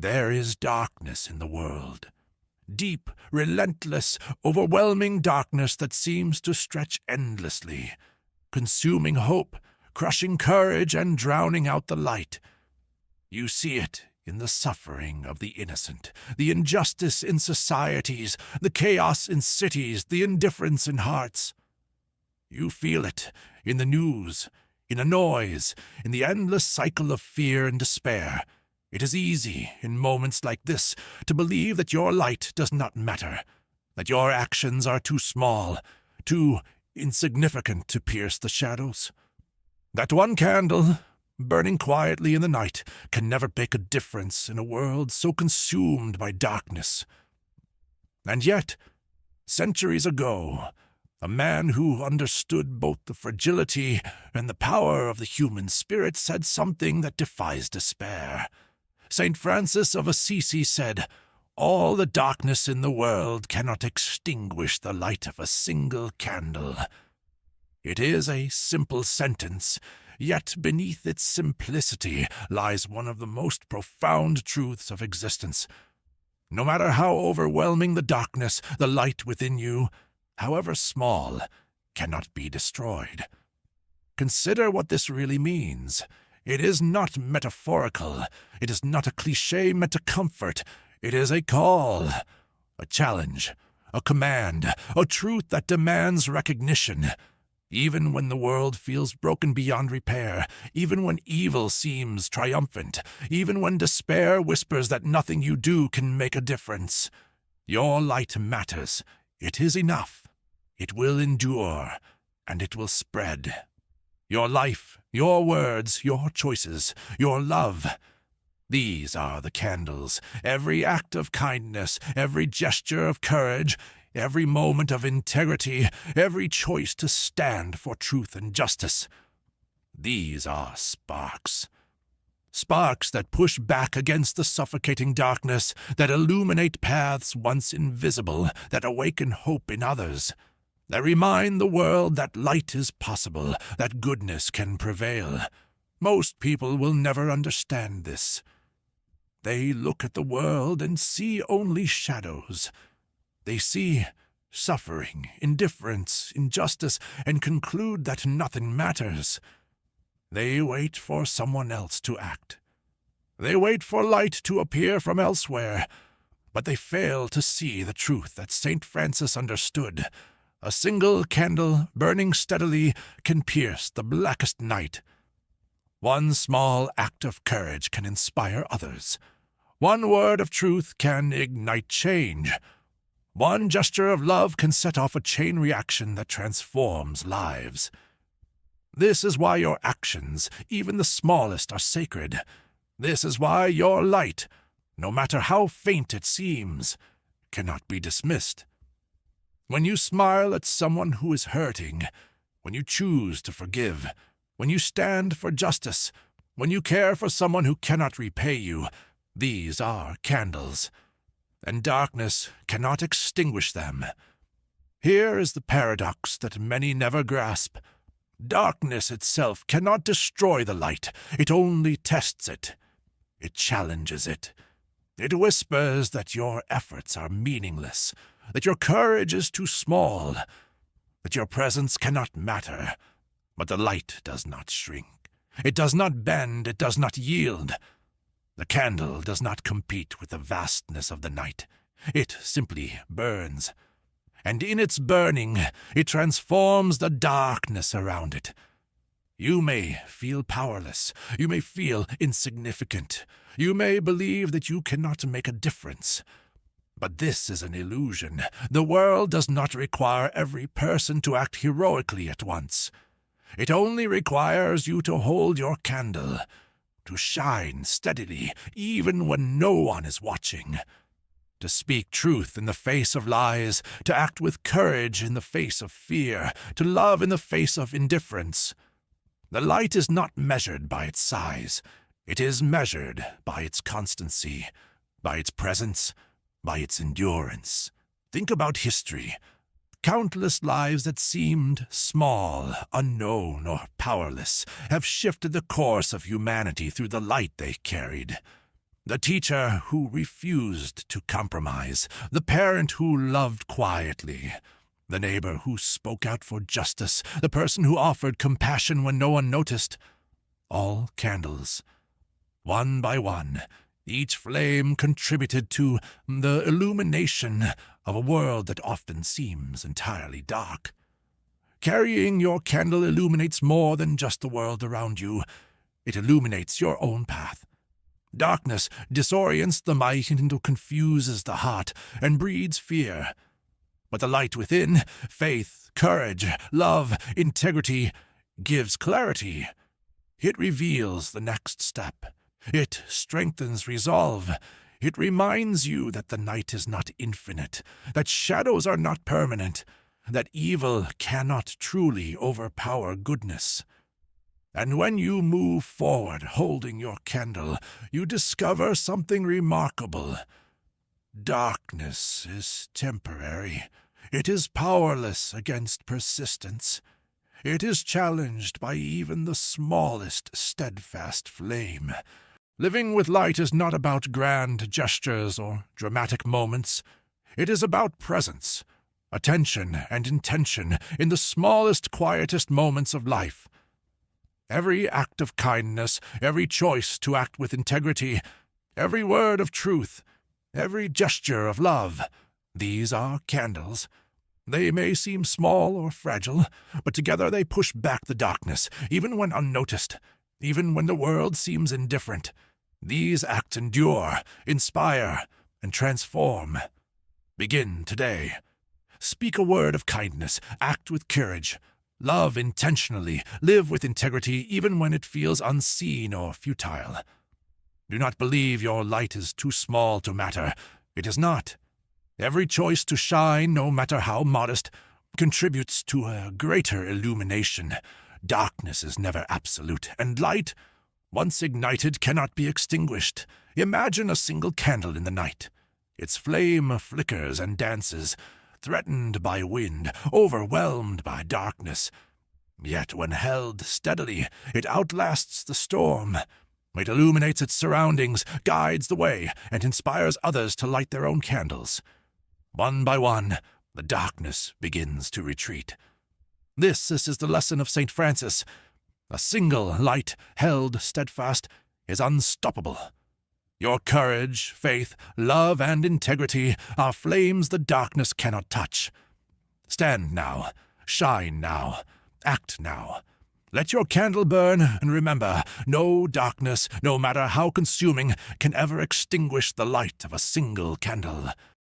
There is darkness in the world. Deep, relentless, overwhelming darkness that seems to stretch endlessly, consuming hope, crushing courage, and drowning out the light. You see it in the suffering of the innocent, the injustice in societies, the chaos in cities, the indifference in hearts. You feel it in the news, in the noise, in the endless cycle of fear and despair. It is easy, in moments like this, to believe that your light does not matter, that your actions are too small, too insignificant to pierce the shadows. That one candle, burning quietly in the night, can never make a difference in a world so consumed by darkness. And yet, centuries ago, a man who understood both the fragility and the power of the human spirit said something that defies despair. Saint Francis of Assisi said, "All the darkness in the world cannot extinguish the light of a single candle." It is a simple sentence, yet beneath its simplicity lies one of the most profound truths of existence. No matter how overwhelming the darkness, the light within you, however small, cannot be destroyed. Consider what this really means. It is not metaphorical. It is not a cliché meant to comfort. It is a call, a challenge, a command, a truth that demands recognition. Even when the world feels broken beyond repair, even when evil seems triumphant, even when despair whispers that nothing you do can make a difference, your light matters. It is enough. It will endure, and it will spread. Your life, your words, your choices, your love, these are the candles. Every act of kindness, every gesture of courage, every moment of integrity, every choice to stand for truth and justice. These are sparks. Sparks that push back against the suffocating darkness, that illuminate paths once invisible, that awaken hope in others, that remind the world that light is possible, that goodness can prevail. Most people will never understand this. They look at the world and see only shadows. They see suffering, indifference, injustice, and conclude that nothing matters. They wait for someone else to act. They wait for light to appear from elsewhere, but they fail to see the truth that Saint Francis understood. A single candle, burning steadily, can pierce the blackest night. One small act of courage can inspire others. One word of truth can ignite change. One gesture of love can set off a chain reaction that transforms lives. This is why your actions, even the smallest, are sacred. This is why your light, no matter how faint it seems, cannot be dismissed. When you smile at someone who is hurting, when you choose to forgive, when you stand for justice, when you care for someone who cannot repay you, these are candles, and darkness cannot extinguish them. Here is the paradox that many never grasp. Darkness itself cannot destroy the light. It only tests it. It challenges it. It whispers that your efforts are meaningless, that your courage is too small, that your presence cannot matter. But the light does not shrink. It does not bend. It does not yield. The candle does not compete with the vastness of the night. It simply burns. And in its burning, it transforms the darkness around it. You may feel powerless. You may feel insignificant. You may believe that you cannot make a difference. But this is an illusion. The world does not require every person to act heroically at once. It only requires you to hold your candle, to shine steadily even when no one is watching, to speak truth in the face of lies, to act with courage in the face of fear, to love in the face of indifference. The light is not measured by its size. It is measured by its constancy, by its presence, by its endurance. Think about history. Countless lives that seemed small, unknown, or powerless have shifted the course of humanity through the light they carried. The teacher who refused to compromise, the parent who loved quietly, the neighbor who spoke out for justice, the person who offered compassion when no one noticed. All candles. One by one, each flame contributed to the illumination of a world that often seems entirely dark. Carrying your candle illuminates more than just the world around you. It illuminates your own path. Darkness disorients the mind and confuses the heart and breeds fear. But the light within, faith, courage, love, integrity, gives clarity. It reveals the next step. It strengthens resolve. It reminds you that the night is not infinite, that shadows are not permanent, that evil cannot truly overpower goodness. And when you move forward holding your candle, you discover something remarkable. Darkness is temporary. It is powerless against persistence. It is challenged by even the smallest steadfast flame. Living with light is not about grand gestures or dramatic moments. It is about presence, attention, and intention in the smallest, quietest moments of life. Every act of kindness, every choice to act with integrity, every word of truth, every gesture of love, these are candles. They may seem small or fragile, but together they push back the darkness, even when unnoticed, even when the world seems indifferent. These acts endure, inspire, and transform. Begin today. Speak a word of kindness, act with courage. Love intentionally, live with integrity even when it feels unseen or futile. Do not believe your light is too small to matter. It is not. Every choice to shine, no matter how modest, contributes to a greater illumination. Darkness is never absolute, and light, once ignited, cannot be extinguished. Imagine a single candle in the night. Its flame flickers and dances, threatened by wind, overwhelmed by darkness. Yet when held steadily, it outlasts the storm. It illuminates its surroundings, guides the way, and inspires others to light their own candles. One by one, the darkness begins to retreat. This is the lesson of Saint Francis. A single light, held steadfast, is unstoppable. Your courage, faith, love, and integrity are flames the darkness cannot touch. Stand now, shine now, act now. Let your candle burn, and remember, no darkness, no matter how consuming, can ever extinguish the light of a single candle.